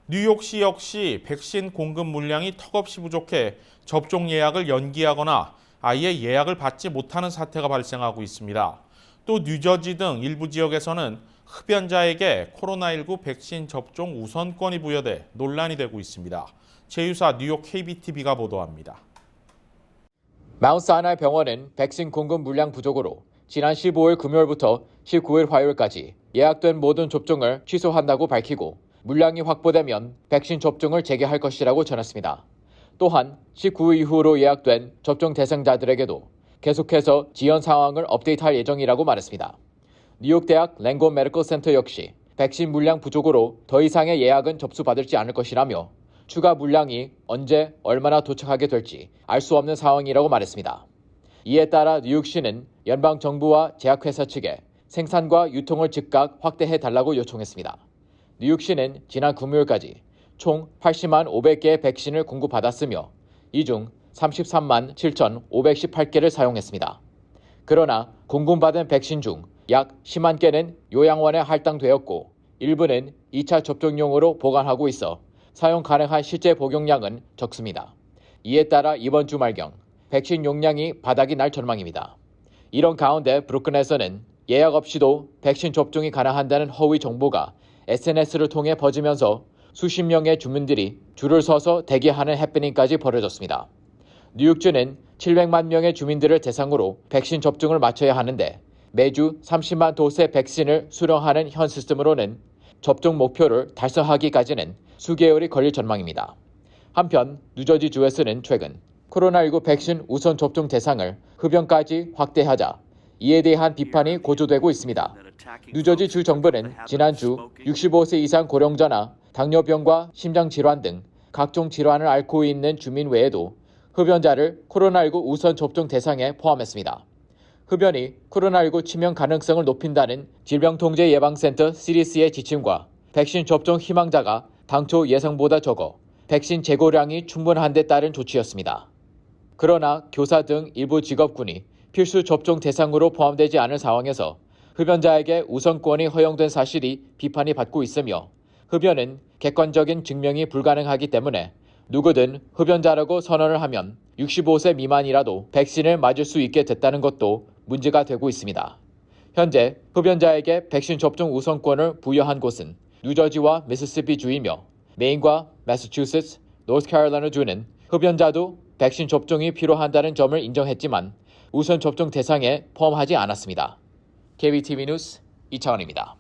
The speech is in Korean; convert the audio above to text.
뉴욕시 역시 백신 공급 물량이 턱없이 부족해 접종 예약을 연기하거나 아예 예약을 받지 못하는 사태가 발생하고 있습니다. 또 뉴저지 등 일부 지역에서는 흡연자에게 코로나19 백신 접종 우선권이 부여돼 논란이 되고 있습니다. 제휴사 뉴욕 KBTV가 보도합니다. 마운트 사이나이 병원은 백신 공급 물량 부족으로 지난 15일 금요일부터 19일 화요일까지 예약된 모든 접종을 취소한다고 밝히고 물량이 확보되면 백신 접종을 재개할 것이라고 전했습니다. 또한 19일 이후로 예약된 접종 대상자들에게도 계속해서 지연 상황을 업데이트할 예정이라고 말했습니다. 뉴욕대학 랭곤 메디컬 센터 역시 백신 물량 부족으로 더 이상의 예약은 접수받을지 않을 것이라며 추가 물량이 언제 얼마나 도착하게 될지 알 수 없는 상황이라고 말했습니다. 이에 따라 뉴욕시는 연방정부와 제약회사 측에 생산과 유통을 즉각 확대해달라고 요청했습니다. 뉴욕시는 지난 금요일까지 총 80만 500개의 백신을 공급받았으며 이 중 33만 7,518개를 사용했습니다. 그러나 공급받은 백신 중 약 10만 개는 요양원에 할당되었고 일부는 2차 접종용으로 보관하고 있어 사용 가능한 실제 복용량은 적습니다. 이에 따라 이번 주말경 백신 용량이 바닥이 날 전망입니다. 이런 가운데 브루클린에서는 예약 없이도 백신 접종이 가능하다는 허위 정보가 SNS를 통해 퍼지면서 수십 명의 주민들이 줄을 서서 대기하는 해프닝까지 벌어졌습니다. 뉴욕주는 700만 명의 주민들을 대상으로 백신 접종을 마쳐야 하는데 매주 30만 도스의 백신을 수령하는 현 시스템으로는 접종 목표를 달성하기까지는 수개월이 걸릴 전망입니다. 한편 뉴저지주에서는 최근 코로나19 백신 우선 접종 대상을 흡연까지 확대하자 이에 대한 비판이 고조되고 있습니다. 뉴저지 주 정부는 지난주 65세 이상 고령자나 당뇨병과 심장질환 등 각종 질환을 앓고 있는 주민 외에도 흡연자를 코로나19 우선 접종 대상에 포함했습니다. 흡연이 코로나19 치명 가능성을 높인다는 질병통제예방센터 CDC의 지침과 백신 접종 희망자가 당초 예상보다 적어 백신 재고량이 충분한 데 따른 조치였습니다. 그러나 교사 등 일부 직업군이 필수 접종 대상으로 포함되지 않은 상황에서 흡연자에게 우선권이 허용된 사실이 비판이 받고 있으며 흡연은 객관적인 증명이 불가능하기 때문에 누구든 흡연자라고 선언을 하면 65세 미만이라도 백신을 맞을 수 있게 됐다는 것도 문제가 되고 있습니다. 현재 흡연자에게 백신 접종 우선권을 부여한 곳은 뉴저지와 미시시피주이며 메인과 매사추세츠, 노스캐롤라이나주는 흡연자도 백신 접종이 필요하다는 점을 인정했지만 우선 접종 대상에 포함하지 않았습니다. KBTV 뉴스 이창원입니다.